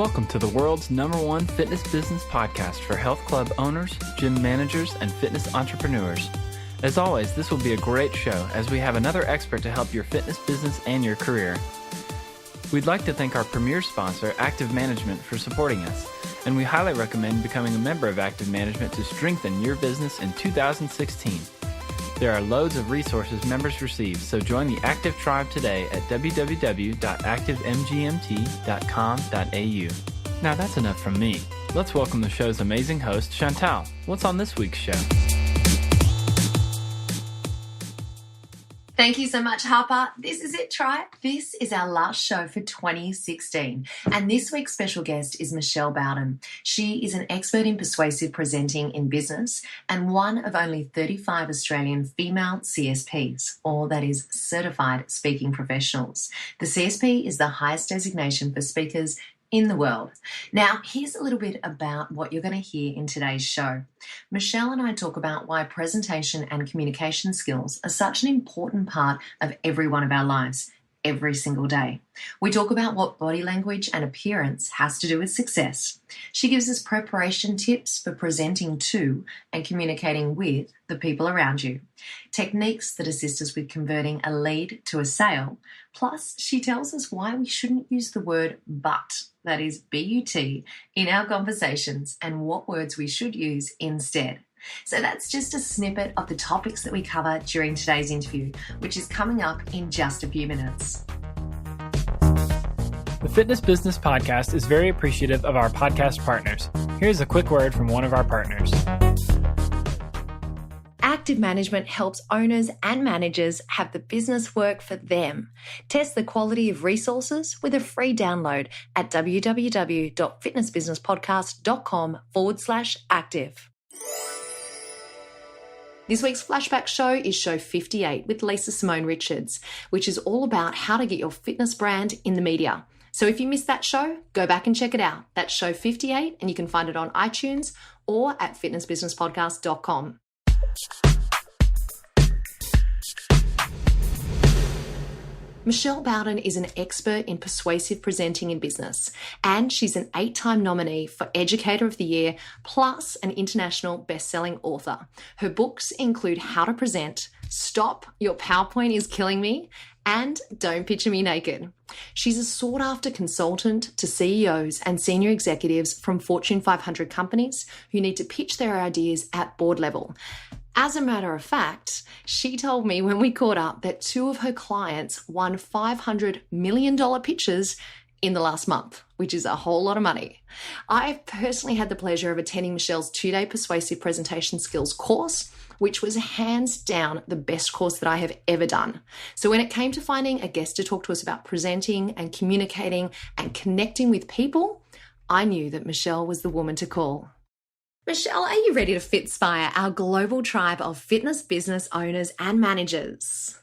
Welcome to the world's #1 fitness business podcast for health club owners, gym managers, and fitness entrepreneurs. As always, this will be a great show as we have another expert to help your fitness business and your career. We'd like to thank our premier sponsor, Active Management, for supporting us, and we highly recommend becoming a member of Active Management to strengthen your business in 2016. There are loads of resources members receive, so join the Active Tribe today at www.activemgmt.com.au. Now that's enough from me. Let's welcome the show's amazing host, Chantal. What's on this week's show? Thank you so much, Harper. This is it, Tribe. This is our last show for 2016. And this week's special guest is Michelle Bowden. She is an expert in persuasive presenting in business and one of only 35 Australian female CSPs, or that is Certified Speaking Professionals. The CSP is the highest designation for speakers in the world. Now, here's a little bit about what you're going to hear in today's show. Michelle and I talk about why presentation and communication skills are such an important part of every one of our lives, every single day. We talk about what body language and appearance has to do with success. She gives us preparation tips for presenting to and communicating with the people around you, techniques that assist us with converting a lead to a sale. Plus, she tells us why we shouldn't use the word but, that is B-U-T, in our conversations and what words we should use instead. So that's just a snippet of the topics that we cover during today's interview, which is coming up in just a few minutes. The Fitness Business Podcast is very appreciative of our podcast partners. Here's a quick word from one of our partners. Active Management helps owners and managers have the business work for them. Test the quality of resources with a free download at www.fitnessbusinesspodcast.com/active. This week's flashback show is show 58 with Lisa Simone Richards, which is all about how to get your fitness brand in the media. So if you missed that show, go back and check it out. That's show 58 and you can find it on iTunes or at fitnessbusinesspodcast.com. Michelle Bowden is an expert in persuasive presenting in business, and she's an 8-time nominee for Educator of the Year, plus an international best-selling author. Her books include How to Present, Stop, Your PowerPoint is Killing Me, and Don't Picture Me Naked. She's a sought-after consultant to CEOs and senior executives from Fortune 500 companies who need to pitch their ideas at board level. As a matter of fact, she told me when we caught up that 2 of her clients won $500 million pitches in the last month, which is a whole lot of money. I've personally had the pleasure of attending Michelle's 2-day persuasive presentation skills course, which was hands down the best course that I have ever done. So when it came to finding a guest to talk to us about presenting and communicating and connecting with people, I knew that Michelle was the woman to call. Michelle, are you ready to Fitspire our global tribe of fitness business owners and managers?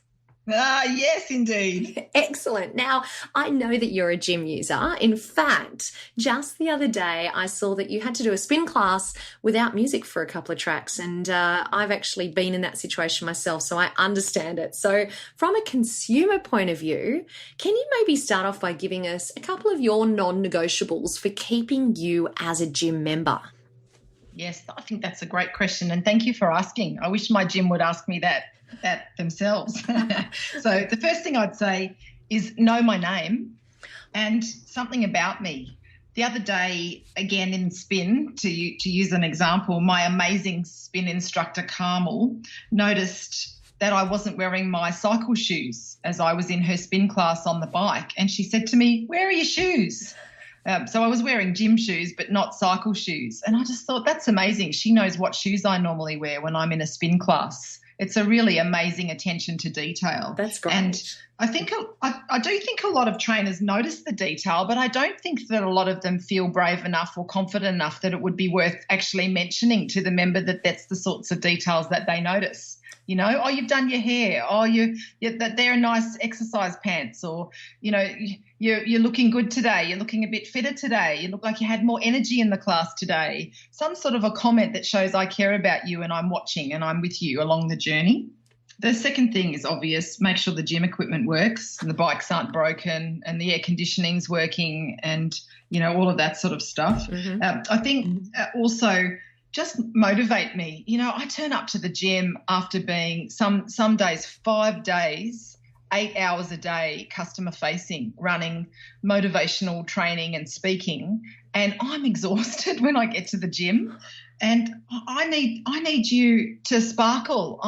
Yes, indeed. Excellent. Now, I know that you're a gym user. In fact, just the other day, I saw that you had to do a spin class without music for a couple of tracks. And I've actually been in that situation myself, so I understand it. So from a consumer point of view, can you maybe start off by giving us a couple of your non-negotiables for keeping you as a gym member? Yes, I think that's a great question. And thank you for asking. I wish my gym would ask me that themselves. So the first thing I'd say is know my name and something about me. The other day, again in spin, to use an example, my amazing spin instructor, Carmel, noticed that I wasn't wearing my cycle shoes as I was in her spin class on the bike. And she said to me, "Where are your shoes?" So I was wearing gym shoes, but not cycle shoes. And I just thought, that's amazing. She knows what shoes I normally wear when I'm in a spin class. It's a really amazing attention to detail. That's great. And I think I do think a lot of trainers notice the detail, but I don't think that a lot of them feel brave enough or confident enough that it would be worth actually mentioning to the member that that's the sorts of details that they notice. You know, oh, you've done your hair. Oh, that they're nice exercise pants. Or, you know, you're looking good today. You're looking a bit fitter today. You look like you had more energy in the class today. Some sort of a comment that shows I care about you and I'm watching and I'm with you along the journey. The second thing is obvious. Make sure the gym equipment works and the bikes aren't broken and the air conditioning's working and, all of that sort of stuff. I think also just motivate me. I turn up to the gym after being some days 5 days, 8 hours a day, customer facing, running motivational training and speaking, and I'm exhausted when I get to the gym. And I need you to sparkle.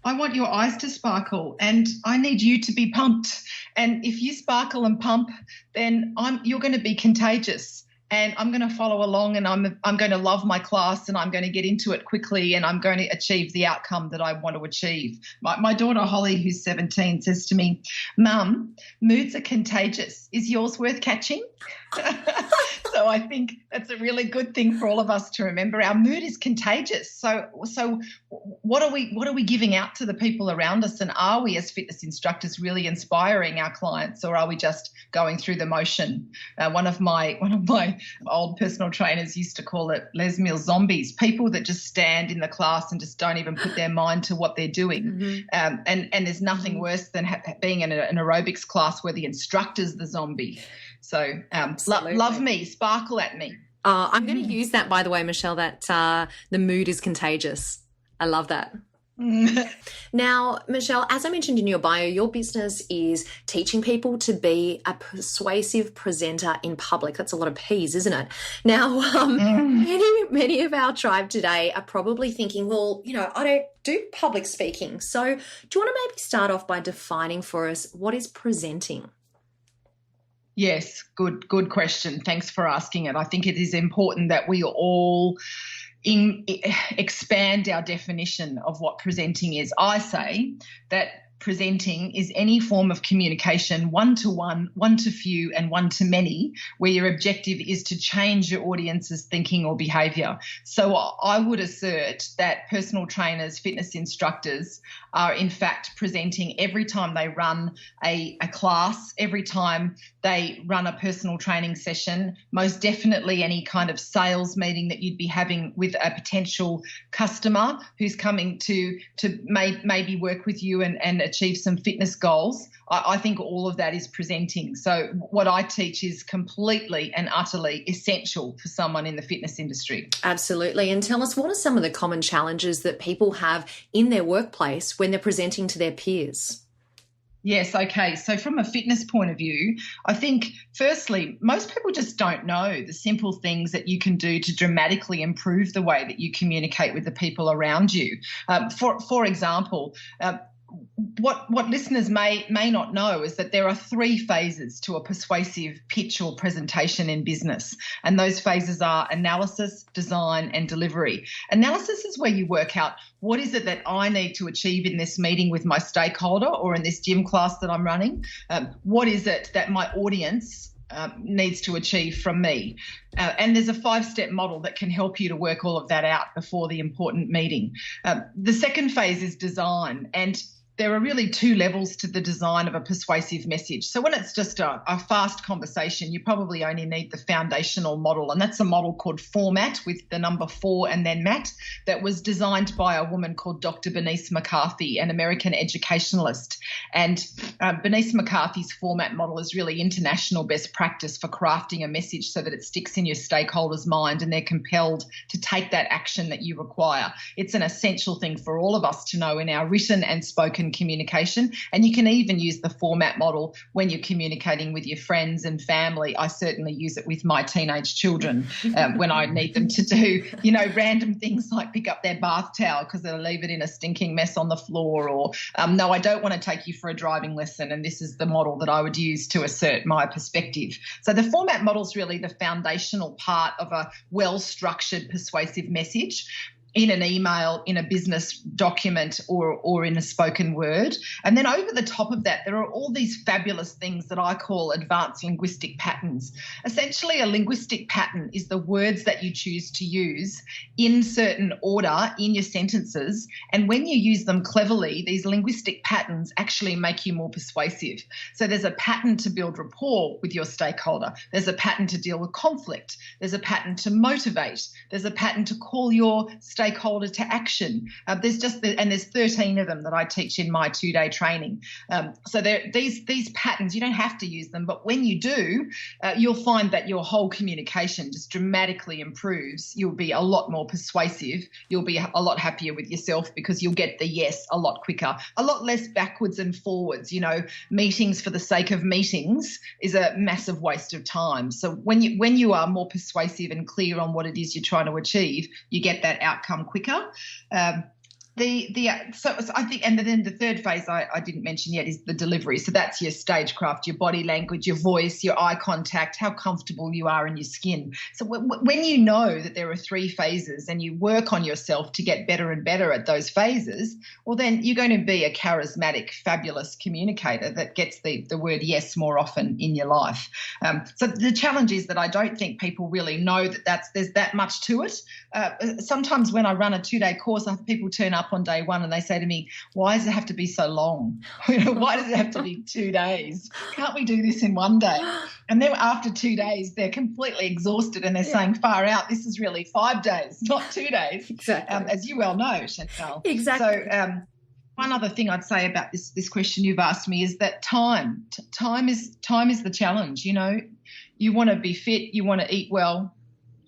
I want your eyes to sparkle, and I need you to be pumped. And if you sparkle and pump, then you're going to be contagious. And I'm going to follow along, and I'm going to love my class, and I'm going to get into it quickly, and I'm going to achieve the outcome that I want to achieve. My daughter Holly, who's 17, says to me, "Mum, moods are contagious. Is yours worth catching?" So I think that's a really good thing for all of us to remember. Our mood is contagious. So what are we giving out to the people around us, and are we as fitness instructors really inspiring our clients, or are we just going through the motion? One of my old personal trainers used to call it Les Mills zombies, people that just stand in the class and just don't even put their mind to what they're doing. And there's nothing worse than being in an aerobics class where the instructor's the zombie. So love me, sparkle at me. I'm going to use that, by the way, Michelle, that the mood is contagious. I love that. Now, Michelle, as I mentioned in your bio, your business is teaching people to be a persuasive presenter in public. That's a lot of P's, isn't it? Now, many of our tribe today are probably thinking, well, I don't do public speaking. So do you want to maybe start off by defining for us what is presenting? Yes, good question. Thanks for asking it. I think it is important that we all expand our definition of what presenting is. I say that presenting is any form of communication, one-to-one, one-to-few, and one-to-many, where your objective is to change your audience's thinking or behaviour. So I would assert that personal trainers, fitness instructors are in fact presenting every time they run a class, every time they run a personal training session, most definitely any kind of sales meeting that you'd be having with a potential customer who's coming to maybe work with you and achieve some fitness goals. I think all of that is presenting. So what I teach is completely and utterly essential for someone in the fitness industry. Absolutely. And tell us, what are some of the common challenges that people have in their workplace when they're presenting to their peers? Yes, okay. So from a fitness point of view, I think firstly, most people just don't know the simple things that you can do to dramatically improve the way that you communicate with the people around you. For example, what listeners may not know is that there are 3 phases to a persuasive pitch or presentation in business, and those phases are analysis, design, and delivery. Analysis is where you work out what is it that I need to achieve in this meeting with my stakeholder or in this gym class that I'm running. What is it that my audience needs to achieve from me. And there's a 5-step model that can help you to work all of that out before the important meeting. The second phase is design, and there are really 2 levels to the design of a persuasive message. So when it's just a fast conversation, you probably only need the foundational model, and that's a model called FORMAT with the number 4 and then MAT, that was designed by a woman called Dr. Bernice McCarthy, an American educationalist. And Bernice McCarthy's FORMAT model is really international best practice for crafting a message so that it sticks in your stakeholders' mind and they're compelled to take that action that you require. It's an essential thing for all of us to know in our written and spoken communication, and you can even use the FORMAT model when you're communicating with your friends and family. I certainly use it with my teenage children when I need them to do, random things like pick up their bath towel because they'll leave it in a stinking mess on the floor, or no, I don't want to take you for a driving lesson, and this is the model that I would use to assert my perspective. So the FORMAT model is really the foundational part of a well-structured persuasive message in an email, in a business document, or in a spoken word. And then over the top of that, there are all these fabulous things that I call advanced linguistic patterns. Essentially, a linguistic pattern is the words that you choose to use in certain order in your sentences. And when you use them cleverly, these linguistic patterns actually make you more persuasive. So there's a pattern to build rapport with your stakeholder. There's a pattern to deal with conflict. There's a pattern to motivate. There's a pattern to call your stakeholder stakeholder to action. There's 13 of them that I teach in my 2-day training. So these patterns, you don't have to use them, but when you do, you'll find that your whole communication just dramatically improves. You'll be a lot more persuasive. You'll be a lot happier with yourself because you'll get the yes a lot quicker, a lot less backwards and forwards. Meetings for the sake of meetings is a massive waste of time. So when you are more persuasive and clear on what it is you're trying to achieve, you get that outcome quicker. So I think, and then the third phase I didn't mention yet is the delivery. So that's your stagecraft, your body language, your voice, your eye contact, how comfortable you are in your skin. So when you know that there are 3 phases and you work on yourself to get better and better at those phases, well, then you're going to be a charismatic, fabulous communicator that gets the word yes more often in your life. So the challenge is that I don't think people really know that there's that much to it. Sometimes when I run a 2-day course, I have people turn up on day 1 and they say to me, why does it have to be so long? Why does it have to be 2 days? Can't we do this in 1 day? And then after 2 days, they're completely exhausted and they're saying, far out, this is really 5 days, not 2 days. Exactly. As you well know, Chantal. Exactly. So one other thing I'd say about this question you've asked me is that time is the challenge. You want to be fit, you want to eat well,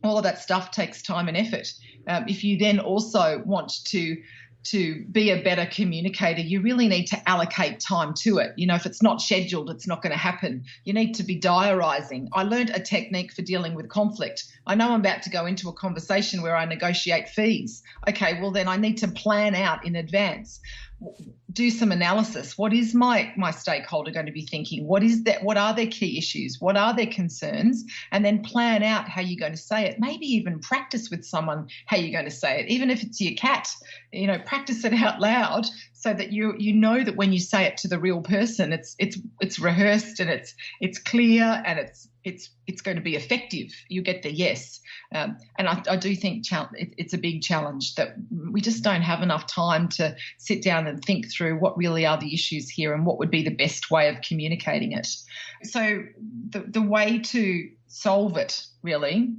all of that stuff takes time and effort. If you then also want to be a better communicator, you really need to allocate time to it. If it's not scheduled, it's not going to happen. You need to be diarising. I learned a technique for dealing with conflict. I know I'm about to go into a conversation where I negotiate fees. Okay, well then I need to plan out in advance. Do some analysis. What is my stakeholder going to be thinking? What are their key issues? What are their concerns? And then plan out how you're going to say it. Maybe even practice with someone how you're going to say it. Even if it's your cat, practice it out loud so that you know that when you say it to the real person, it's rehearsed and it's clear and it's going to be effective. You get the yes. And I do think it's a big challenge that we just don't have enough time to sit down and think through what really are the issues here and what would be the best way of communicating it. So the way to solve it really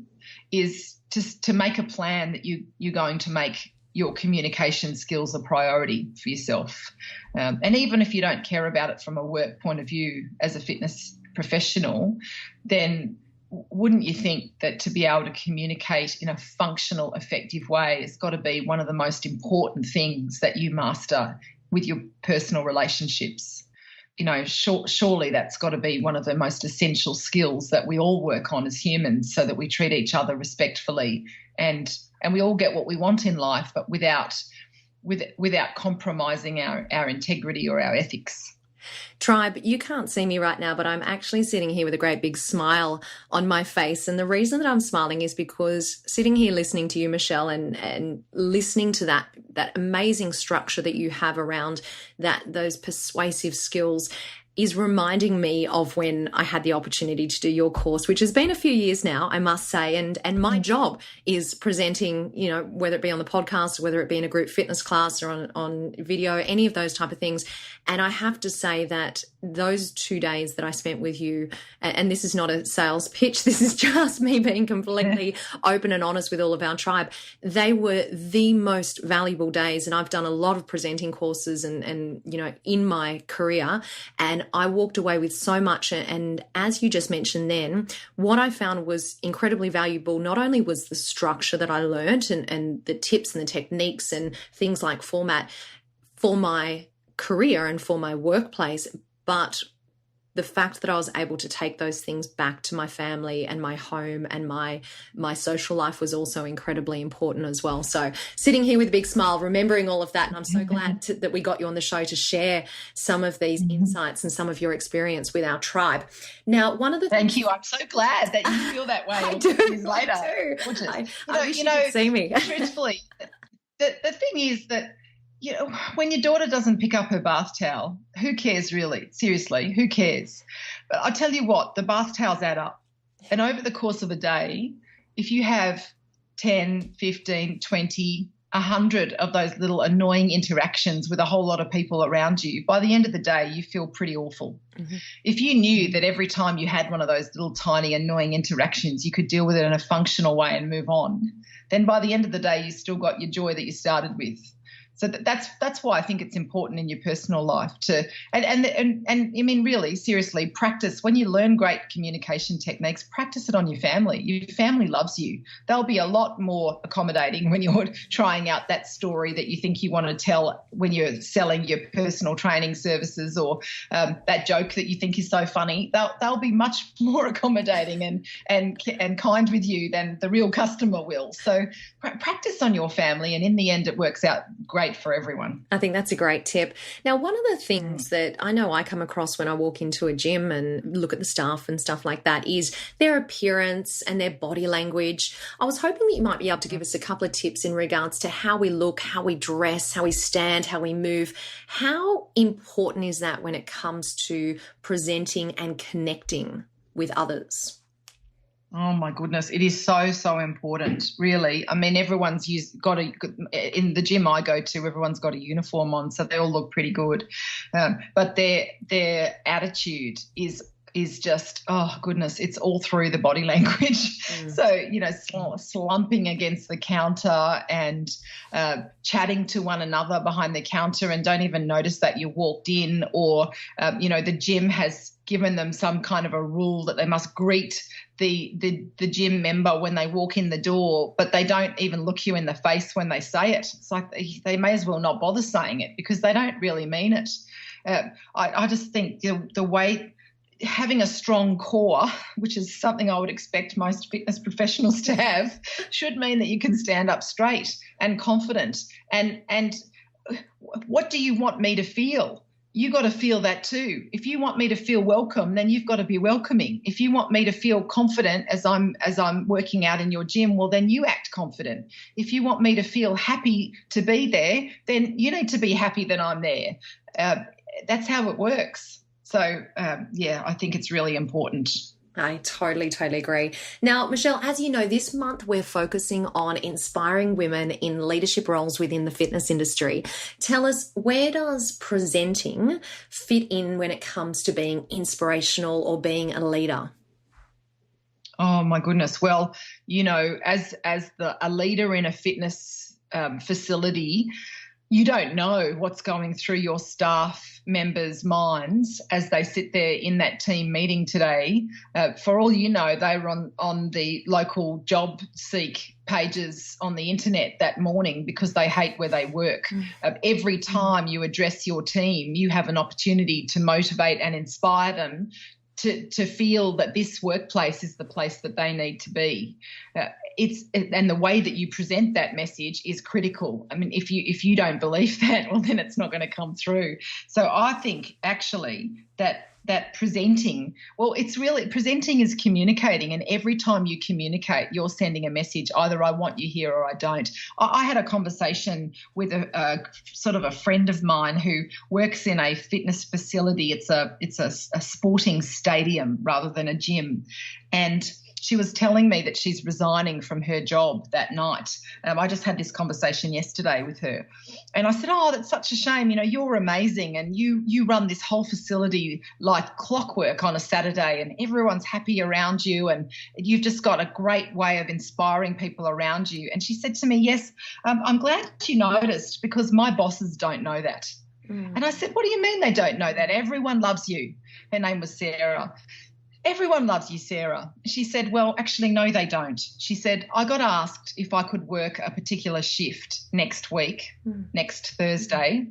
is to make a plan that you're going to make your communication skills a priority for yourself. And even if you don't care about it from a work point of view as a fitness professional, then wouldn't you think that to be able to communicate in a functional, effective way has got to be one of the most important things that you master with your personal relationships? Surely that's got to be one of the most essential skills that we all work on as humans so that we treat each other respectfully and we all get what we want in life, but without compromising our integrity or our ethics. Tribe, you can't see me right now, but I'm actually sitting here with a great big smile on my face. And the reason that I'm smiling is because sitting here listening to you, Michelle, and listening to that amazing structure that you have around those persuasive skills is reminding me of when I had the opportunity to do your course, which has been a few years now, I must say. And my job is presenting, whether it be on the podcast, whether it be in a group fitness class or on video, any of those type of things. And I have to say that those 2 days that I spent with you, and this is not a sales pitch, this is just me being completely open and honest with all of our tribe, they were the most valuable days. And I've done a lot of presenting courses and in my career, and I walked away with so much. And as you just mentioned then, what I found was incredibly valuable. Not only was the structure that I learned and the tips and the techniques and things like format for my career and for my workplace, but the fact that I was able to take those things back to my family and my home and my social life was also incredibly important as well. So sitting here with a big smile, remembering all of that, and I'm so glad that we got you on the show to share some of these insights and some of your experience with our tribe. Now, one of the Thank you. I'm so glad that you feel that way. I do. Years later. I wish you could see me. Truthfully, the thing is that when your daughter doesn't pick up her bath towel, who cares really? Seriously, who cares? But I tell you what, the bath towels add up. And over the course of a day, if you have 10, 15, 20, 100 of those little annoying interactions with a whole lot of people around you, by the end of the day, you feel pretty awful. Mm-hmm. If you knew that every time you had one of those little tiny annoying interactions, you could deal with it in a functional way and move on, then by the end of the day, you still got your joy that you started with. So that's why I think it's important in your personal life to and I mean, really seriously, practice. When you learn great communication techniques, practice it on your family. Your family loves you. They'll be a lot more accommodating when you're trying out that story that you think you want to tell when you're selling your personal training services, or that joke that you think is so funny. They'll be much more accommodating and kind with you than the real customer will. So practice on your family, and in the end, it works out great for everyone. I think that's a great tip. Now, one of the things that I know I come across when I walk into a gym and look at the staff and stuff like that is their appearance and their body language. I was hoping that you might be able to give us a couple of tips in regards to how we look, how we dress, how we stand, how we move. How important is that when it comes to presenting and connecting with others? Oh my goodness, it is so important, really. I mean, everyone's in the gym I go to, everyone's got a uniform on, so they all look pretty good. But their attitude is just, oh goodness, it's all through the body language. So, slumping against the counter and chatting to one another behind the counter and don't even notice that you walked in, or, the gym has given them some kind of a rule that they must greet the gym member when they walk in the door, but they don't even look you in the face when they say it. It's like they may as well not bother saying it because they don't really mean it. I just think the way having a strong core, which is something I would expect most fitness professionals to have, should mean that you can stand up straight and confident. And what do you want me to feel? You got to feel that too. If you want me to feel welcome, then you've got to be welcoming. If you want me to feel confident as I'm working out in your gym, well, then you act confident. If you want me to feel happy to be there, then you need to be happy that I'm there. That's how it works. So, I think it's really important. I totally agree. Now, Michelle, as you know, this month we're focusing on inspiring women in leadership roles within the fitness industry. Tell us, where does presenting fit in when it comes to being inspirational or being a leader? Oh, my goodness. Well, as a leader in a fitness facility, you don't know what's going through your staff members' minds as they sit there in that team meeting today. For all you know, they were on the local job seek pages on the internet that morning because they hate where they work. Every time you address your team, you have an opportunity to motivate and inspire them to feel that this workplace is the place that they need to be. And the way that you present that message is critical. I mean, if you don't believe that, well, then it's not going to come through. So I think actually that presenting, well, it's really, presenting is communicating, and every time you communicate, you're sending a message, either I want you here or I don't. I had a conversation with a sort of a friend of mine who works in a fitness facility. It's a sporting stadium rather than a gym, and she was telling me that she's resigning from her job that night. I just had this conversation yesterday with her. And I said, oh, that's such a shame. You're amazing, and you run this whole facility like clockwork on a Saturday, and everyone's happy around you, and you've just got a great way of inspiring people around you. And she said to me, yes, I'm glad you noticed, because my bosses don't know that. And I said, what do you mean they don't know that? Everyone loves you. Her name was Sarah. Everyone loves you, Sarah. She said, well, actually, no, they don't. She said, I got asked if I could work a particular shift next week, next Thursday.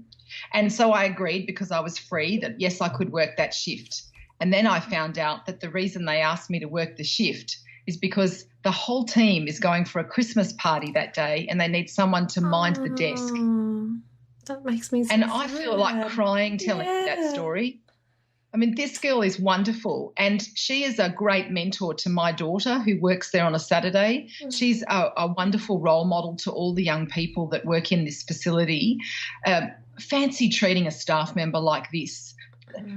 And so I agreed because I was free that, yes, I could work that shift. And then I found out that the reason they asked me to work the shift is because the whole team is going for a Christmas party that day and they need someone to mind the desk. That makes me so And I feel like crying telling that story. I mean, this girl is wonderful, and she is a great mentor to my daughter who works there on a Saturday. She's a wonderful role model to all the young people that work in this facility. Fancy treating a staff member like this.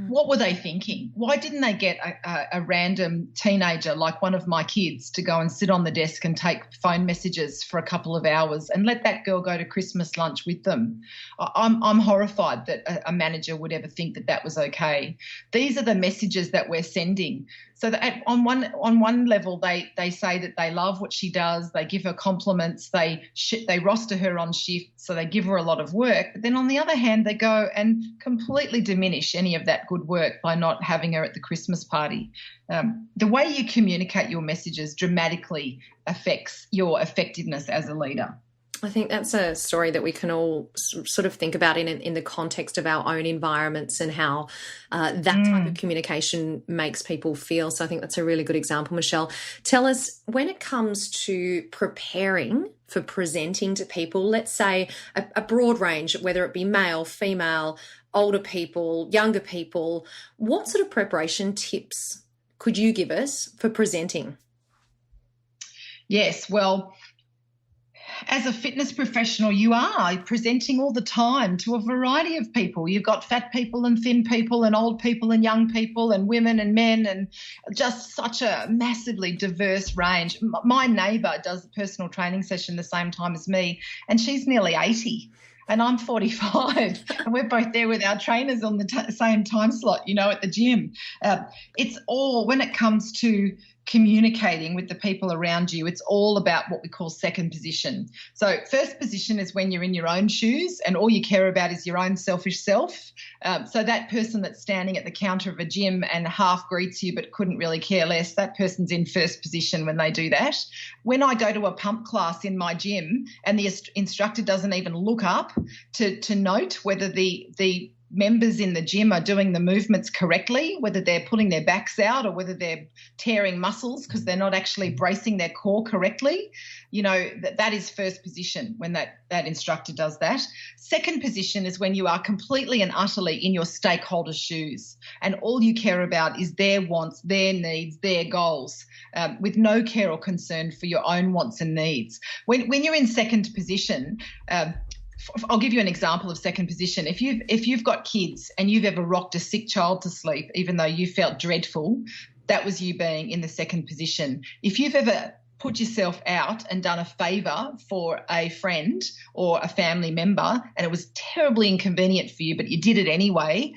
What were they thinking? Why didn't they get a random teenager like one of my kids to go and sit on the desk and take phone messages for a couple of hours and let that girl go to Christmas lunch with them? I'm horrified that a manager would ever think that was okay. These are the messages that we're sending. So that on one level, they say that they love what she does. They give her compliments. They roster her on shift, so they give her a lot of work. But then on the other hand, they go and completely diminish any of that good work by not having her at the Christmas party. The way you communicate your messages dramatically affects your effectiveness as a leader. I think that's a story that we can all sort of think about in the context of our own environments and how that type of communication makes people feel. So I think that's a really good example, Michelle. Tell us, when it comes to preparing for presenting to people, let's say a broad range, whether it be male, female, older people, younger people, what sort of preparation tips could you give us for presenting? Yes, well, as a fitness professional, you are presenting all the time to a variety of people. You've got fat people and thin people and old people and young people and women and men, and just such a massively diverse range. My neighbour does a personal training session the same time as me, and she's nearly 80. And I'm 45, and we're both there with our trainers on the same time slot, at the gym. It's all, when it comes to communicating with the people around you, it's all about what we call second position. So first position is when you're in your own shoes and all you care about is your own selfish self. So that person that's standing at the counter of a gym and half greets you but couldn't really care less, that person's in first position when they do that. When I go to a pump class in my gym and the instructor doesn't even look up to note whether the members in the gym are doing the movements correctly, whether they're pulling their backs out or whether they're tearing muscles because they're not actually bracing their core correctly, that is first position when that instructor does that. Second position is when you are completely and utterly in your stakeholders' shoes and all you care about is their wants, their needs, their goals, with no care or concern for your own wants and needs. When you're in second position, I'll give you an example of second position. If you've got kids and you've ever rocked a sick child to sleep, even though you felt dreadful, that was you being in the second position. If you've ever put yourself out and done a favour for a friend or a family member and it was terribly inconvenient for you, but you did it anyway,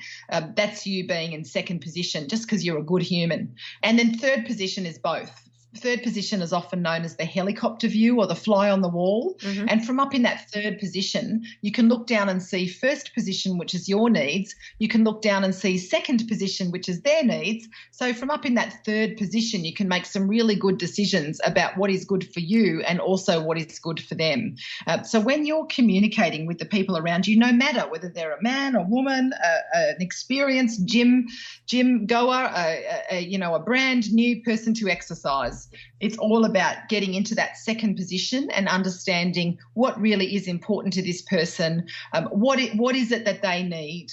that's you being in second position just because you're a good human. And then third position is both. Third position is often known as the helicopter view or the fly on the wall. Mm-hmm. And from up in that third position, you can look down and see first position, which is your needs. You can look down and see second position, which is their needs. So from up in that third position, you can make some really good decisions about what is good for you and also what is good for them. So when you're communicating with the people around you, no matter whether they're a man or woman, an experienced gym goer, a brand new person to exercise, it's all about getting into that second position and understanding what really is important to this person, what is it that they need,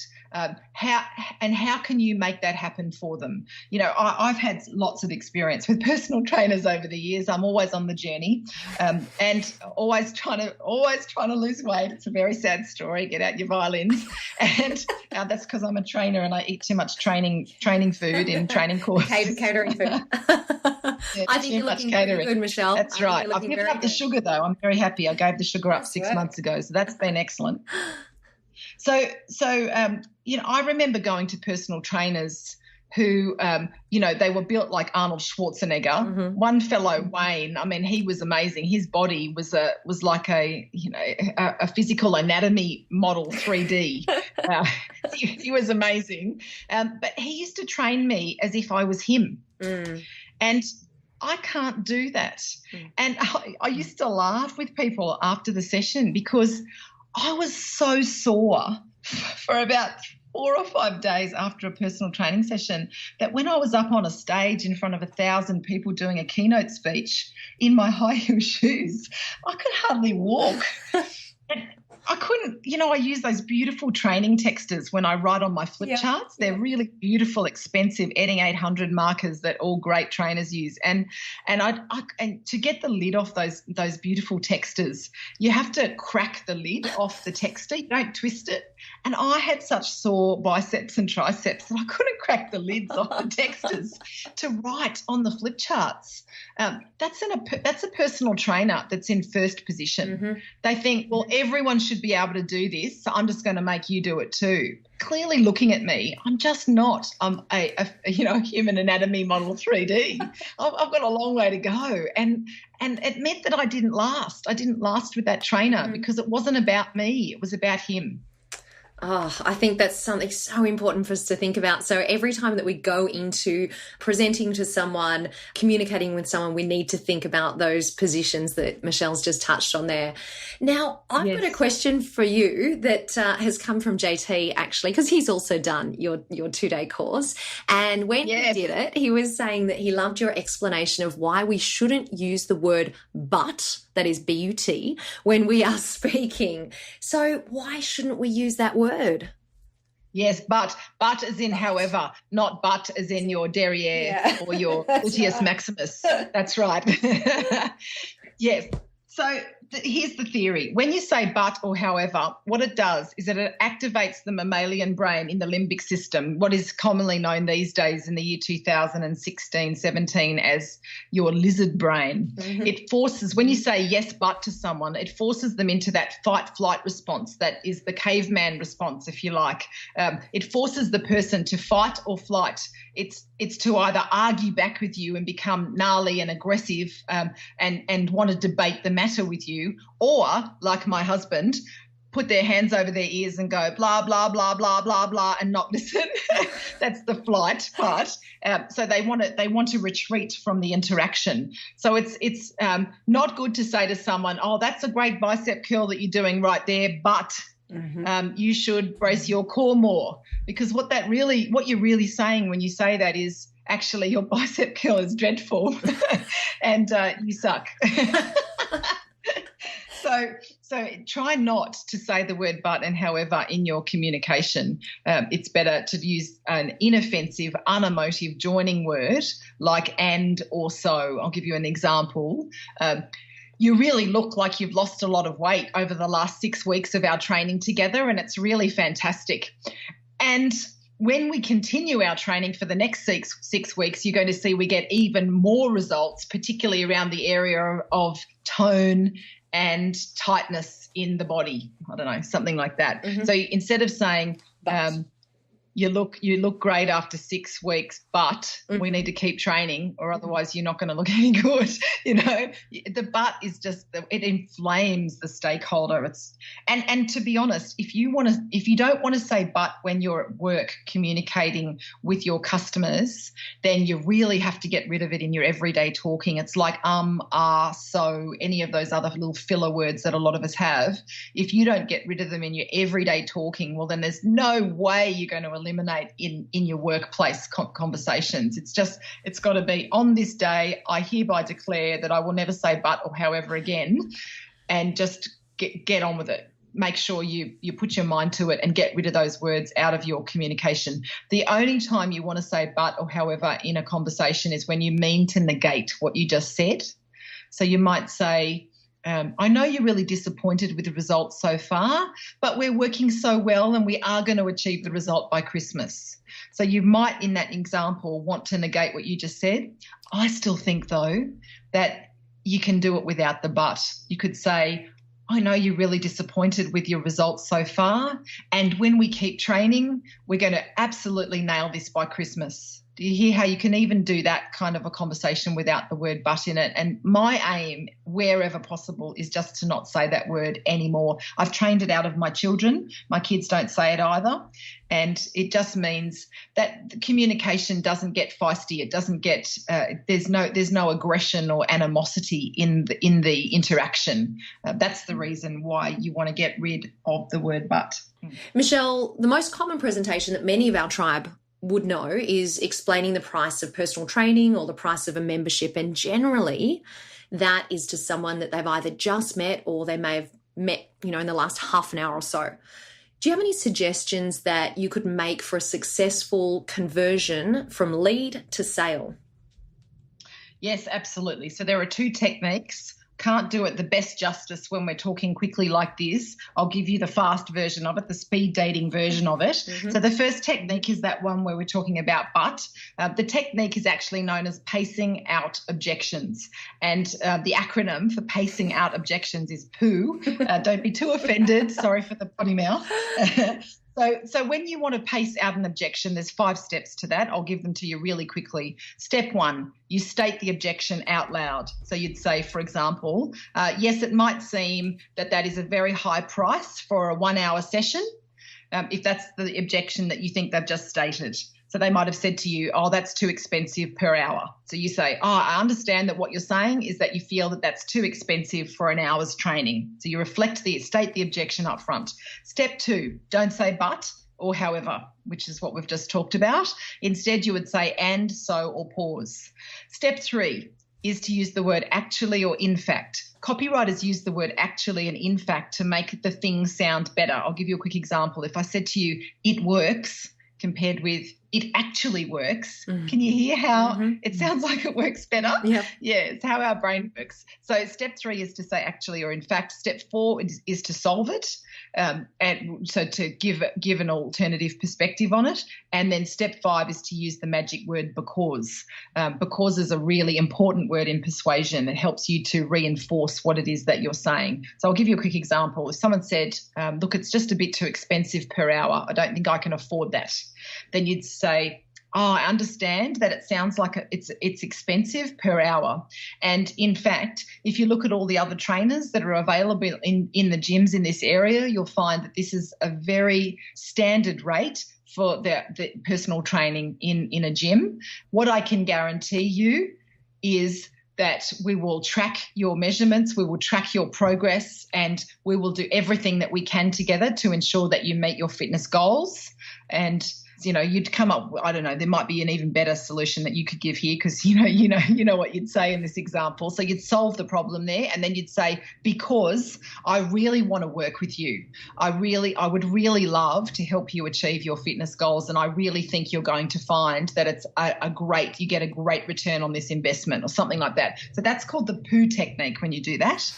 how can you make that happen for them? I've had lots of experience with personal trainers over the years. I'm always on the journey, and always trying to lose weight. It's a very sad story. Get out your violins, and that's because I'm a trainer and I eat too much training food in training courses. Catering food. Yeah, I think you're looking very good, Michelle. That's right. I've given up the sugar though. I'm very happy. I gave the sugar up 6 months ago, so that's been excellent. So I remember going to personal trainers who, they were built like Arnold Schwarzenegger. Mm-hmm. One fellow, Wayne, he was amazing. His body was like a physical anatomy model 3D. He was amazing. But he used to train me as if I was him. Mm. And I can't do that. Mm. And I used to laugh with people after the session because I was so sore for about 4 or 5 days after a personal training session that when I was up on a stage in front of 1,000 people doing a keynote speech in my high heel shoes, I could hardly walk. I couldn't, I use those beautiful training texters when I write on my flip charts. They're really beautiful, expensive Edding 800 markers that all great trainers use. And to get the lid off those beautiful texters, you have to crack the lid off the texter. You don't twist it. And I had such sore biceps and triceps that I couldn't crack the lids off the texters to write on the flip charts. That's a personal trainer that's in first position. Mm-hmm. They think, well, everyone should be be able to do this, so I'm just going to make you do it too. Clearly looking at me, I'm just not a human anatomy model 3D. I've got a long way to go. And it meant that I didn't last. I didn't last with that trainer because it wasn't about me. It was about him. Oh, I think that's something so important for us to think about. So every time that we go into presenting to someone, communicating with someone, we need to think about those positions that Michelle's just touched on there. Now, I've got a question for you that has come from JT, actually, because he's also done your 2-day course. And when he did it, he was saying that he loved your explanation of why we shouldn't use the word but, that is B-U-T, when we are speaking. So why shouldn't we use that word? Yes, but as in however, not but as in your derriere or your gluteus maximus. That's right. Yes. So here's the theory. When you say but or however, what it does is that it activates the mammalian brain in the limbic system, what is commonly known these days in the year 2016-17 as your lizard brain. Mm-hmm. It forces, when you say yes but to someone, it forces them into that fight-flight response that is the caveman response, if you like. It forces the person to fight or flight. It's to either argue back with you and become gnarly and aggressive and want to debate the matter with you, or, like my husband, put their hands over their ears and go blah, blah, blah, blah, blah, blah, and not listen. That's the flight part. So they want to retreat from the interaction. So it's not good to say to someone, oh, that's a great bicep curl that you're doing right there, but you should brace your core more, because what you're really saying when you say that is actually your bicep curl is dreadful and you suck. So try not to say the word but and however in your communication. It's better to use an inoffensive, unemotive joining word like and or so. I'll give you an example. You really look like you've lost a lot of weight over the last 6 weeks of our training together, and it's really fantastic. And when we continue our training for the next six weeks, you're going to see we get even more results, particularly around the area of tone and tightness in the body. I don't know, something like that. Mm-hmm. So instead of saying you look great after 6 weeks, but we need to keep training or otherwise you're not going to look any good. The but is just it inflames the stakeholder. And to be honest, if you don't want to say but when you're at work communicating with your customers, then you really have to get rid of it in your everyday talking. It's like so, any of those other little filler words that a lot of us have. If you don't get rid of them in your everyday talking, well, then there's no way you're going to eliminate in your workplace conversations. It's got to be on this day, I hereby declare that I will never say but or however again, and just get on with it. Make sure you put your mind to it and get rid of those words out of your communication. The only time you want to say but or however in a conversation is when you mean to negate what you just said. So you might say, I know you're really disappointed with the results so far, but we're working so well and we are going to achieve the result by Christmas. So you might, in that example, want to negate what you just said. I still think, though, that you can do it without the but. You could say, I know you're really disappointed with your results so far, and when we keep training, we're going to absolutely nail this by Christmas. Do you hear how you can even do that kind of a conversation without the word but in it? And my aim, wherever possible, is just to not say that word anymore. I've trained it out of my children. My kids don't say it either. And it just means that the communication doesn't get feisty. It doesn't get there's no aggression or animosity in the interaction. That's the reason why you want to get rid of the word but. Michelle, the most common presentation that many of our tribe would know is explaining the price of personal training or the price of a membership, and generally that is to someone that they've either just met or they may have met in the last half an hour or so. Do you have any suggestions that you could make for a successful conversion from lead to sale? Yes, absolutely. So there are two techniques, can't do it the best justice when we're talking quickly like this, I'll give you the fast version of it, the speed dating version of it. Mm-hmm. So the first technique is that one where we're talking about but. The technique is actually known as pacing out objections. And the acronym for pacing out objections is POO. Don't be too offended. Sorry for the potty mouth. So when you want to pace out an objection, there's 5 steps to that. I'll give them to you really quickly. Step 1, you state the objection out loud. So you'd say, for example, yes, it might seem that is a very high price for a 1-hour session, if that's the objection that you think they've just stated. So they might have said to you, oh, that's too expensive per hour. So you say, oh, I understand that what you're saying is that you feel that that's too expensive for an hour's training. So you state the objection up front. Step 2, don't say but or however, which is what we've just talked about. Instead, you would say and, so, or pause. Step 3 is to use the word actually or in fact. Copywriters use the word actually and in fact to make the thing sound better. I'll give you a quick example. If I said to you, it works, compared with it actually works. Mm-hmm. Can you hear how it sounds like it works better? Yep. Yeah, it's how our brain works. So step 3 is to say actually or in fact. Step 4 is to solve it, and so to give an alternative perspective on it. And then step 5 is to use the magic word because. Because is a really important word in persuasion. It helps you to reinforce what it is that you're saying. So I'll give you a quick example. If someone said, look, it's just a bit too expensive per hour. I don't think I can afford that. Then you'd say, oh, I understand that it sounds like it's expensive per hour. And in fact, if you look at all the other trainers that are available in the gyms in this area, you'll find that this is a very standard rate for the personal training in a gym. What I can guarantee you is that we will track your measurements, we will track your progress, and we will do everything that we can together to ensure that you meet your fitness goals. And you'd come up, I don't know, there might be an even better solution that you could give here because you know what you'd say in this example. So you'd solve the problem there, and then you'd say, because I really want to work with you. I would really love to help you achieve your fitness goals, and I really think you're going to find that it's you get a great return on this investment or something like that. So that's called the POO technique when you do that.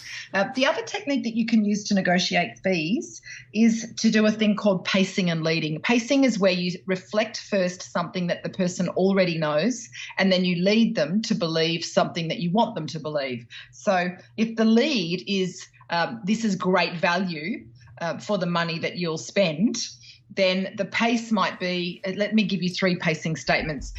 The other technique that you can use to negotiate fees is to do a thing called pacing and leading. Pacing is where you reflect first something that the person already knows, and then you lead them to believe something that you want them to believe. So if the lead is this is great value for the money that you'll spend, then the pace might be, let me give you 3 pacing statements.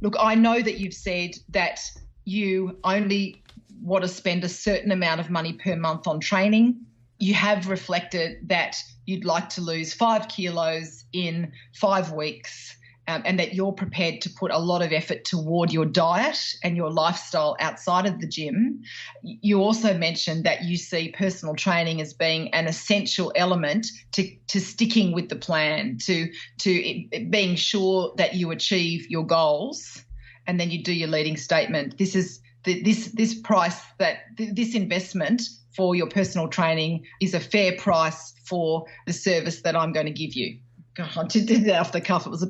Look, I know that you've said that you only want to spend a certain amount of money per month on training. You have reflected that you'd like to lose 5 kilos in 5 weeks, and that you're prepared to put a lot of effort toward your diet and your lifestyle outside of the gym. You also mentioned that you see personal training as being an essential element to sticking with the plan, to being sure that you achieve your goals. And then you do your leading statement. This is this price, that this investment for your personal training is a fair price for the service that I'm going to give you. God, I did that off the cuff. It was a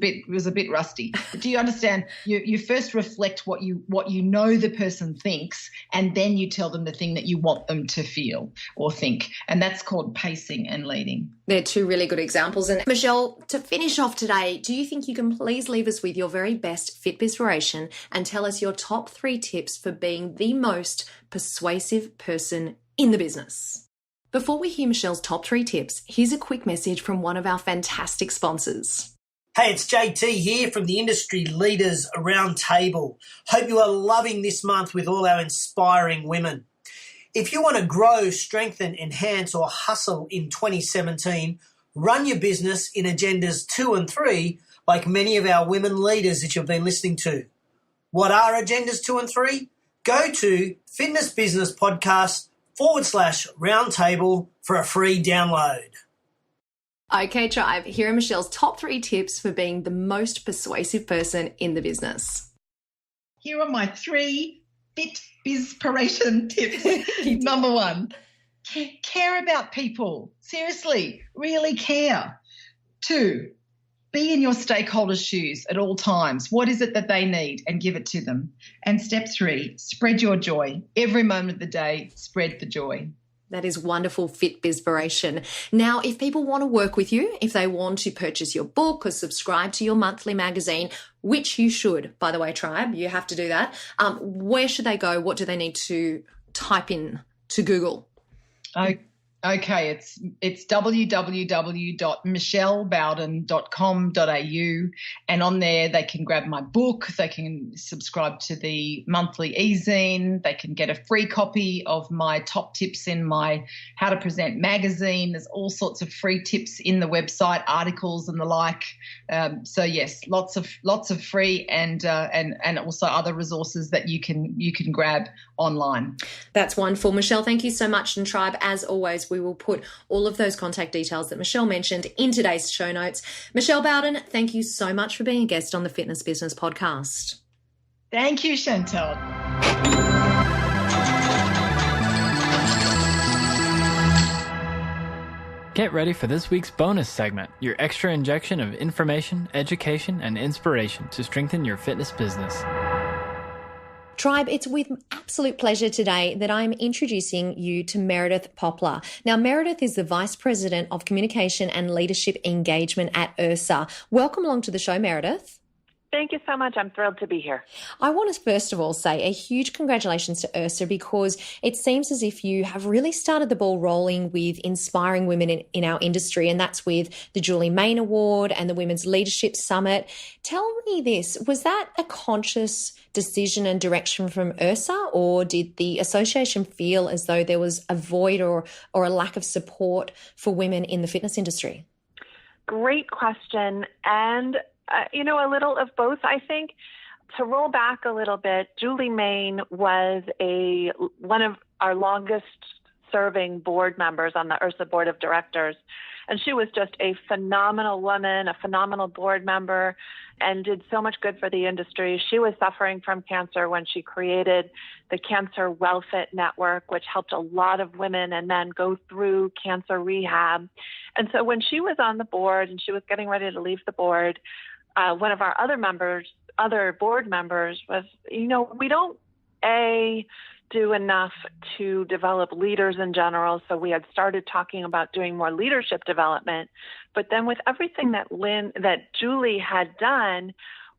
bit rusty. But do you understand? You first reflect what you know the person thinks, and then you tell them the thing that you want them to feel or think. And that's called pacing and leading. They're 2 really good examples. And Michelle, to finish off today, do you think you can please leave us with your very best Fitbispiration and tell us your top 3 tips for being the most persuasive person in the business? Before we hear Michelle's top 3 tips, here's a quick message from one of our fantastic sponsors. Hey, it's JT here from the Industry Leaders Roundtable. Hope you are loving this month with all our inspiring women. If you want to grow, strengthen, enhance, or hustle in 2017, run your business in agendas 2 and 3, like many of our women leaders that you've been listening to. What are agendas 2 and 3? Go to fitnessbusinesspodcast.com/roundtable for a free download. Okay, tribe, here are Michelle's top 3 tips for being the most persuasive person in the business. Here are my 3 Fitbispiration tips. Number 1, care about people. Seriously, really care. 2, be in your stakeholders' shoes at all times. What is it that they need, and give it to them. And step 3, spread your joy. Every moment of the day, spread the joy. That is wonderful fit bizpiration. Now, if people want to work with you, if they want to purchase your book or subscribe to your monthly magazine, which you should, by the way, Tribe, you have to do that. Where should they go? What do they need to type in to Google? Okay, it's www.michellebowden.com.au, and on there they can grab my book, they can subscribe to the monthly e-zine, they can get a free copy of my top tips in my How to Present magazine. There's all sorts of free tips in the website, articles and the like. So yes, lots of free and also other resources that you can grab online. That's wonderful. Michelle, thank you so much. And Tribe, as always, we will put all of those contact details that Michelle mentioned in today's show notes. Michelle Bowden, thank you so much for being a guest on the Fitness Business Podcast. Thank you, Chantel. Get ready for this week's bonus segment, your extra injection of information, education, and inspiration to strengthen your fitness business. Tribe, it's with absolute pleasure today that I'm introducing you to Meredith Poplar. Now, Meredith is the Vice President of Communication and Leadership Engagement at URSA. Welcome along to the show, Meredith. Thank you so much. I'm thrilled to be here. I want to first of all say a huge congratulations to URSA, because it seems as if you have really started the ball rolling with inspiring women in our industry, and that's with the Julie Mayne Award and the Women's Leadership Summit. Tell me this, was that a conscious decision and direction from URSA, or did the association feel as though there was a void or a lack of support for women in the fitness industry? Great question. And a little of both, I think. To roll back a little bit, Julie Mayne was one of our longest serving board members on the URSA board of directors. And she was just a phenomenal woman, a phenomenal board member, and did so much good for the industry. She was suffering from cancer when she created the Cancer WellFit Network, which helped a lot of women and men go through cancer rehab. And so when she was on the board and she was getting ready to leave the board, one of our other board members was, we don't, do enough to develop leaders in general. So we had started talking about doing more leadership development. But then with everything that Julie had done,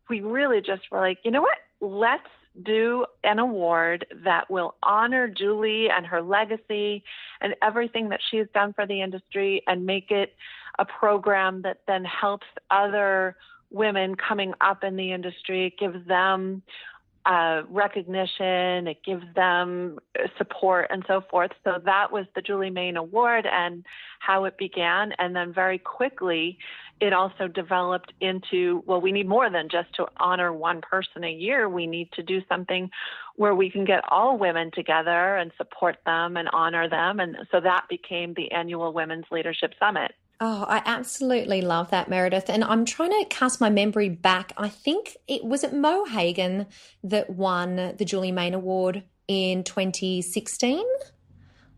we really just were like, you know what? Let's do an award that will honor Julie and her legacy and everything that she's done for the industry, and make it a program that then helps other women coming up in the industry. It gives them recognition, it gives them support and so forth. So that was the Julie Mayne Award and how it began. And then very quickly, it also developed into, well, we need more than just to honor one person a year. We need to do something where we can get all women together and support them and honor them. And so that became the annual Women's Leadership Summit. Oh, I absolutely love that, Meredith. And I'm trying to cast my memory back. I think was it Mo Hagan that won the Julie Mayne Award in 2016?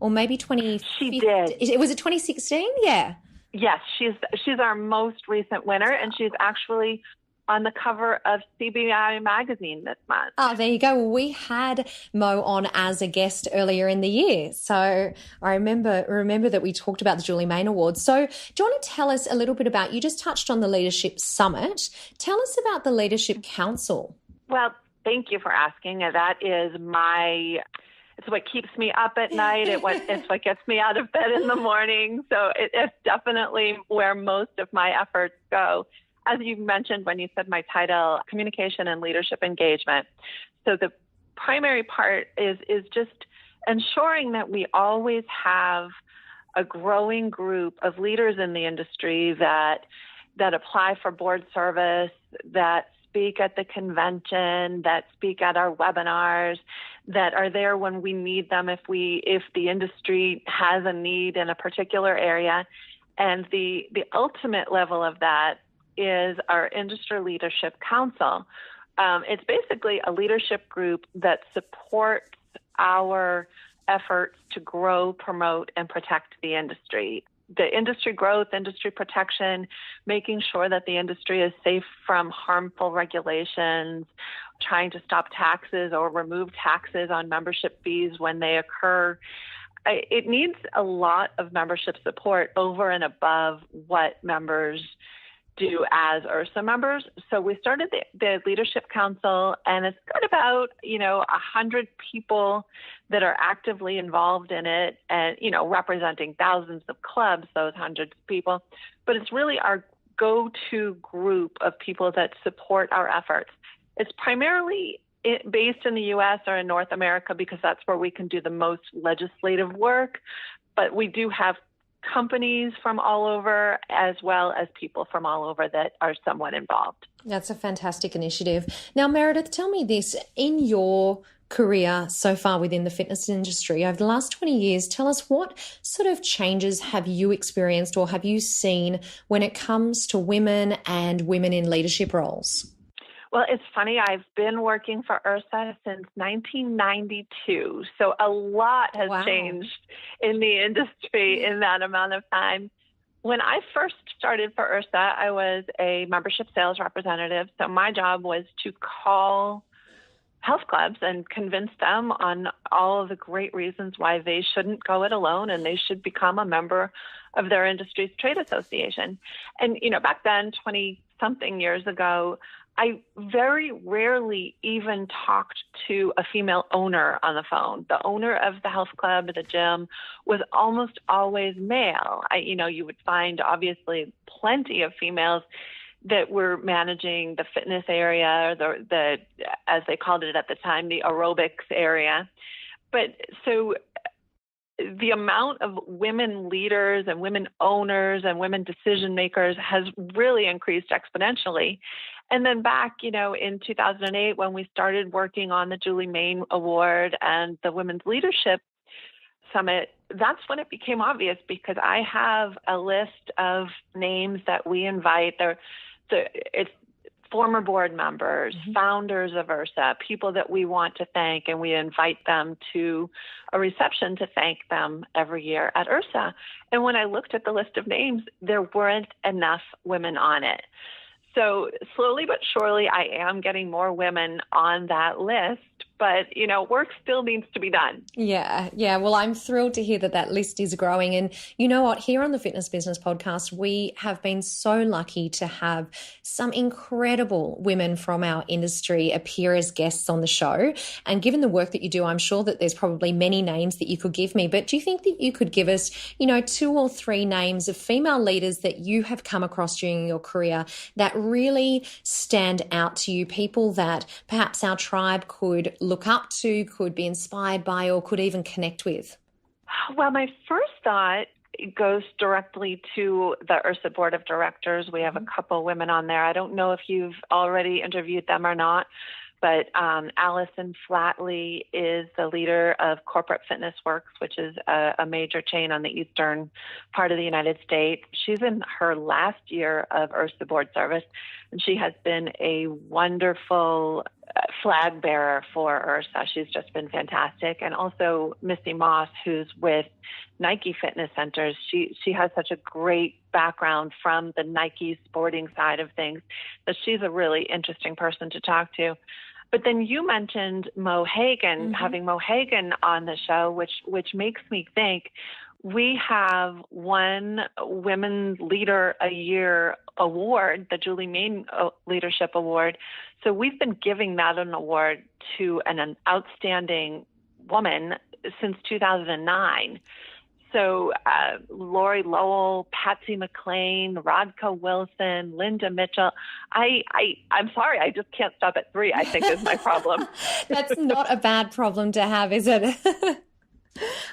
Or maybe 2015? She did. Was it 2016? Yeah. Yes, she's our most recent winner, and she's actually on the cover of CBI magazine this month. Oh, there you go. Well, we had Mo on as a guest earlier in the year. So I remember that we talked about the Julie Mayne Awards. So do you want to tell us a little bit about, you just touched on the Leadership Summit. Tell us about the Leadership Council. Well, thank you for asking. That is it's what keeps me up at night. It's what gets me out of bed in the morning. So it's definitely where most of my efforts go. As you mentioned when you said my title, Communication and Leadership Engagement. So the primary part is just ensuring that we always have a growing group of leaders in the industry that apply for board service, that speak at the convention, that speak at our webinars, that are there when we need them if the industry has a need in a particular area. And the ultimate level of that is our Industry Leadership Council. It's basically a leadership group that supports our efforts to grow, promote, and protect the industry. the industry growth, industry protection, making sure that the industry is safe from harmful regulations, trying to stop taxes or remove taxes on membership fees when they occur. It needs a lot of membership support over and above what members do as IHRSA members. So we started the Leadership Council, and it's got about, 100 people that are actively involved in it and, representing thousands of clubs, those hundreds of people. But it's really our go-to group of people that support our efforts. It's primarily based in the U.S. or in North America because that's where we can do the most legislative work. But we do have companies from all over as well as people from all over that are somewhat involved. That's a fantastic initiative. Now, Meredith, tell me this. In your career so far within the fitness industry over the last 20 years, tell us what sort of changes have you experienced or have you seen when it comes to women and women in leadership roles? Well, it's funny. I've been working for IHRSA since 1992. So a lot has changed in the industry in that amount of time. When I first started for IHRSA, I was a membership sales representative. So my job was to call health clubs and convince them on all of the great reasons why they shouldn't go it alone and they should become a member of their industry's trade association. And, back then, 20-something years ago, I very rarely even talked to a female owner on the phone. The owner of the health club, the gym, was almost always male. You would find obviously plenty of females that were managing the fitness area, the as they called it at the time, the aerobics area. But so the amount of women leaders and women owners and women decision makers has really increased exponentially. And then back, in 2008, when we started working on the Julie Main Award and the Women's Leadership Summit, that's when it became obvious because I have a list of names that we invite. It's former board members, founders of IHRSA, people that we want to thank, and we invite them to a reception to thank them every year at IHRSA. And when I looked at the list of names, there weren't enough women on it. So slowly but surely, I am getting more women on that list, but, work still needs to be done. Yeah. Well, I'm thrilled to hear that list is growing. And you know what? Here on the Fitness Business Podcast, we have been so lucky to have some incredible women from our industry appear as guests on the show. And given the work that you do, I'm sure that there's probably many names that you could give me. But do you think that you could give us, 2 or 3 names of female leaders that you have come across during your career that really stand out to you, people that perhaps our tribe could look up to, could be inspired by, or could even connect with? Well, my first thought goes directly to the IHRSA Board of Directors. We have a couple women on there. I don't know if you've already interviewed them or not, but Allison Flatley is the leader of Corporate Fitness Works, which is a major chain on the eastern part of the United States. She's in her last year of IHRSA board service, and she has been a wonderful flag bearer for IHRSA. She's just been fantastic. And also Missy Moss, who's with Nike Fitness Centers. She has such a great background from the Nike sporting side of things that she's a really interesting person to talk to. But then you mentioned Mo Hagan, having Mo Hagan on the show, which makes me think we have one Women Leader a Year award, the Julie Main Leadership Award. So we've been giving that an award to an outstanding woman since 2009. So Lori Lowell, Patsy McLean, Rodka Wilson, Linda Mitchell. I'm sorry, I just can't stop at 3, I think is my problem. That's not a bad problem to have, is it?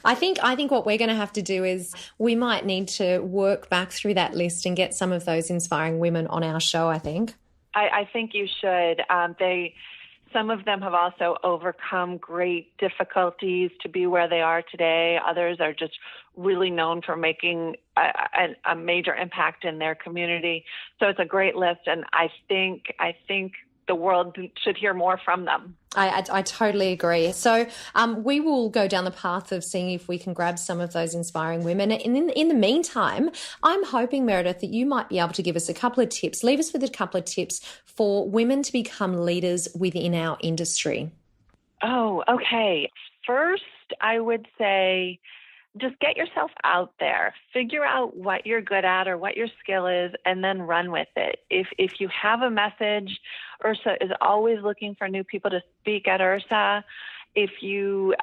I think what we're going to have to do is we might need to work back through that list and get some of those inspiring women on our show, I think. I think you should. Some of them have also overcome great difficulties to be where they are today. Others are just really known for making a major impact in their community. So it's a great list. And I think the world should hear more from them. I totally agree. So we will go down the path of seeing if we can grab some of those inspiring women. And in the meantime, I'm hoping, Meredith, that you might be able to give us a couple of tips, leave us with a couple of tips for women to become leaders within our industry. Oh, okay. First, I would say just get yourself out there, figure out what you're good at or what your skill is, and then run with it. If you have a message, URSA is always looking for new people to speak at URSA. If you're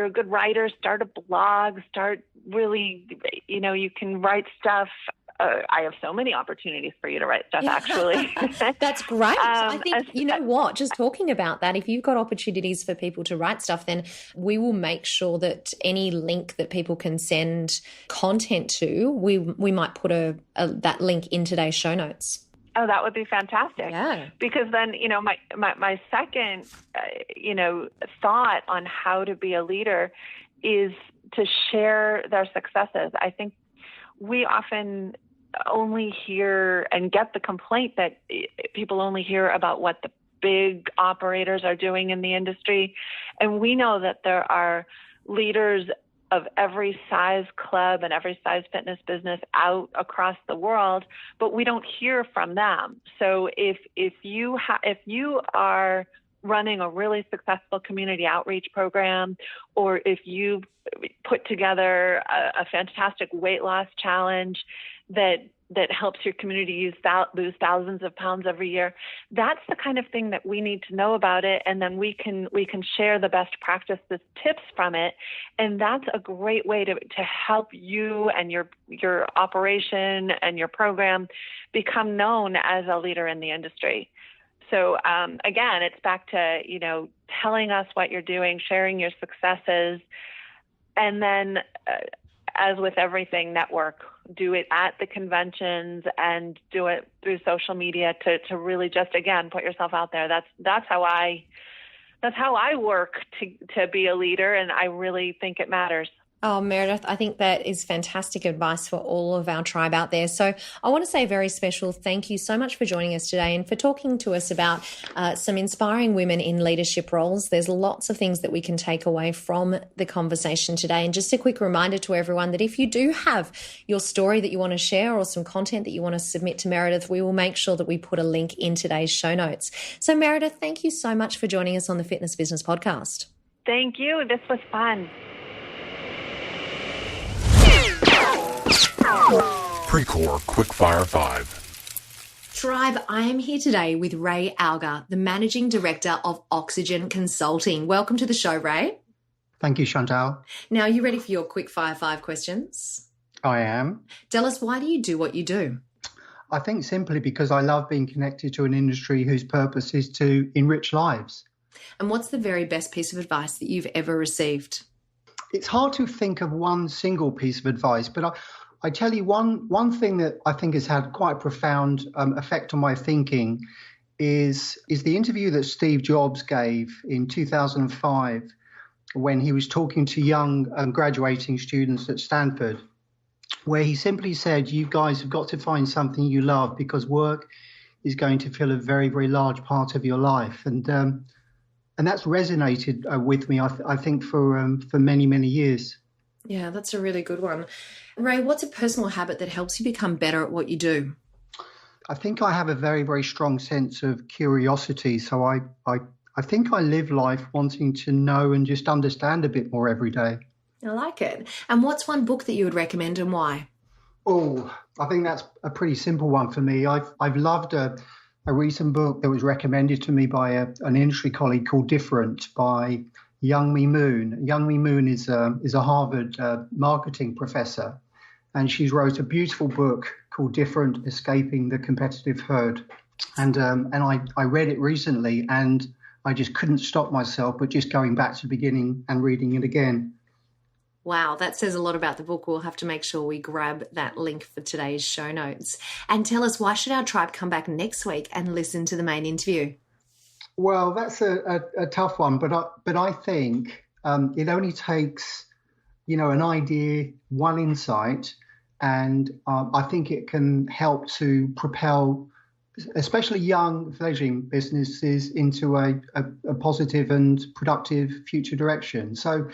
a good writer, start a blog, start really, you can write stuff. I have so many opportunities for you to write stuff, actually. That's great. I think, you know what, just talking about that, if you've got opportunities for people to write stuff, then we will make sure that any link that people can send content to, we might put that link in today's show notes. Oh, that would be fantastic. Yeah. Because then, my second, thought on how to be a leader is to share their successes. I think we often only hear and get the complaint that people only hear about what the big operators are doing in the industry. And we know that there are leaders of every size club and every size fitness business out across the world, but we don't hear from them. So if you are running a really successful community outreach program, or if you put together a fantastic weight loss challenge that helps your community lose thousands of pounds every year, that's the kind of thing that we need to know about it, and then we can share the best practices tips from it, and that's a great way to help you and your operation and your program become known as a leader in the industry. So again, it's back to, telling us what you're doing, sharing your successes, and then as with everything, network. Do it at the conventions and do it through social media to really just, again, put yourself out there. That's how I work to be a leader, and I really think it matters. Oh, Meredith, I think that is fantastic advice for all of our tribe out there. So I want to say a very special thank you so much for joining us today and for talking to us about some inspiring women in leadership roles. There's lots of things that we can take away from the conversation today. And just a quick reminder to everyone that if you do have your story that you want to share or some content that you want to submit to Meredith, we will make sure that we put a link in today's show notes. So Meredith, thank you so much for joining us on the Fitness Business Podcast. Thank you. This was fun. Pre-Core Quickfire 5. Tribe, I am here today with Ray Algar, the Managing Director of Oxygen Consulting. Welcome to the show, Ray. Thank you, Chantal. Now, are you ready for your Quickfire 5 questions? I am. Tell us, why do you do what you do? I think simply because I love being connected to an industry whose purpose is to enrich lives. And what's the very best piece of advice that you've ever received? It's hard to think of one single piece of advice, but I tell you one thing that I think has had quite a profound effect on my thinking is the interview that Steve Jobs gave in 2005 when he was talking to young graduating students at Stanford, where he simply said, you guys have got to find something you love because work is going to fill a very, very large part of your life. And that's resonated with me, I think, for many, many years. Yeah, that's a really good one. Ray, what's a personal habit that helps you become better at what you do? I think I have a very, very strong sense of curiosity. So I think I live life wanting to know and just understand a bit more every day. I like it. And what's one book that you would recommend and why? Oh, I think that's a pretty simple one for me. I've loved a recent book that was recommended to me by an industry colleague called Different by Youngmi Moon. Youngmi Moon is a Harvard marketing professor, and she's wrote a beautiful book called Different: Escaping the Competitive Herd. And I read it recently, and I just couldn't stop myself, but just going back to the beginning and reading it again. Wow, that says a lot about the book. We'll have to make sure we grab that link for today's show notes. And tell us, why should our tribe come back next week and listen to the main interview? Well, that's a tough one, but I think it only takes, an idea, one insight, and I think it can help to propel especially young fledgling businesses into a positive and productive future direction. So,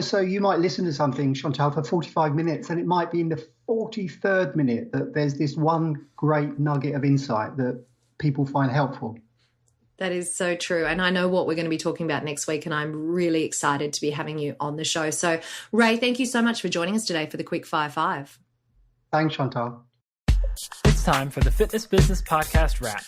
so you might listen to something, Chantal, for 45 minutes, and it might be in the 43rd minute that there's this one great nugget of insight that people find helpful. That is so true. And I know what we're going to be talking about next week, and I'm really excited to be having you on the show. So, Ray, thank you so much for joining us today for the Quick Fire 5. Thanks, Chantal. It's time for the Fitness Business Podcast Wrap.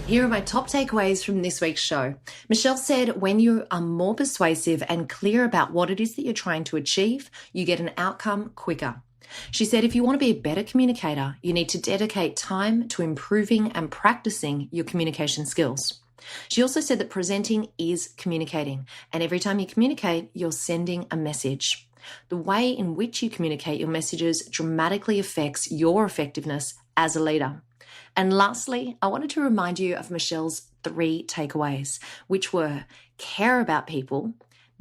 Here are my top takeaways from this week's show. Michelle said, when you are more persuasive and clear about what it is that you're trying to achieve, you get an outcome quicker. She said, if you want to be a better communicator, you need to dedicate time to improving and practicing your communication skills. She also said that presenting is communicating, and every time you communicate, you're sending a message. The way in which you communicate your messages dramatically affects your effectiveness as a leader. And lastly, I wanted to remind you of Michelle's 3 takeaways, which were care about people,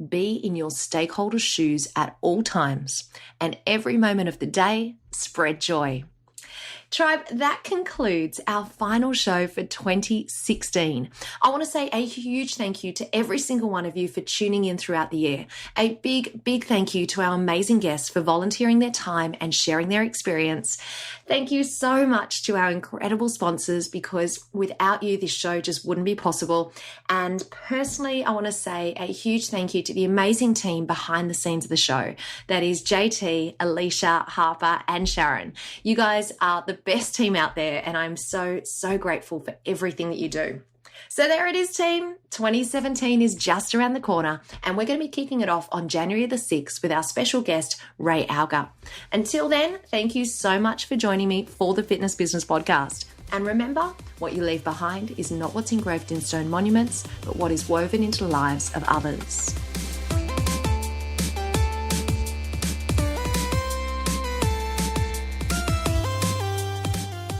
be in your stakeholders' shoes at all times, and every moment of the day, spread joy. Tribe, that concludes our final show for 2016. I want to say a huge thank you to every single one of you for tuning in throughout the year. A big, big thank you to our amazing guests for volunteering their time and sharing their experience. Thank you so much to our incredible sponsors, because without you, this show just wouldn't be possible. And personally, I want to say a huge thank you to the amazing team behind the scenes of the show. That is JT, Alicia, Harper, and Sharon. You guys are the best team out there, and I'm so, so grateful for everything that you do. So there it is, team. 2017 is just around the corner, and we're going to be kicking it off on January the 6th with our special guest, Ray Alger. Until then, thank you so much for joining me for the Fitness Business Podcast. And remember, what you leave behind is not what's engraved in stone monuments, but what is woven into the lives of others.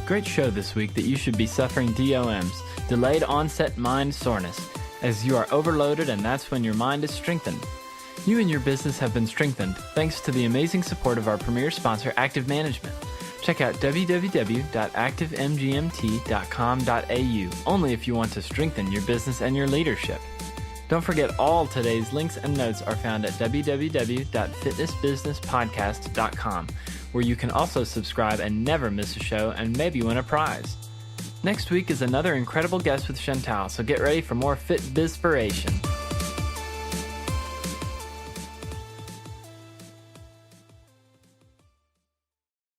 Great show this week that you should be suffering DOMs, delayed onset mind soreness, as you are overloaded, and that's when your mind is strengthened. You and your business have been strengthened thanks to the amazing support of our premier sponsor, Active Management. Check out www.activemgmt.com.au, only if you want to strengthen your business and your leadership. Don't forget, all today's links and notes are found at www.fitnessbusinesspodcast.com, where you can also subscribe and never miss a show and maybe win a prize. Next week is another incredible guest with Chantal, so get ready for more Fit Bizpiration.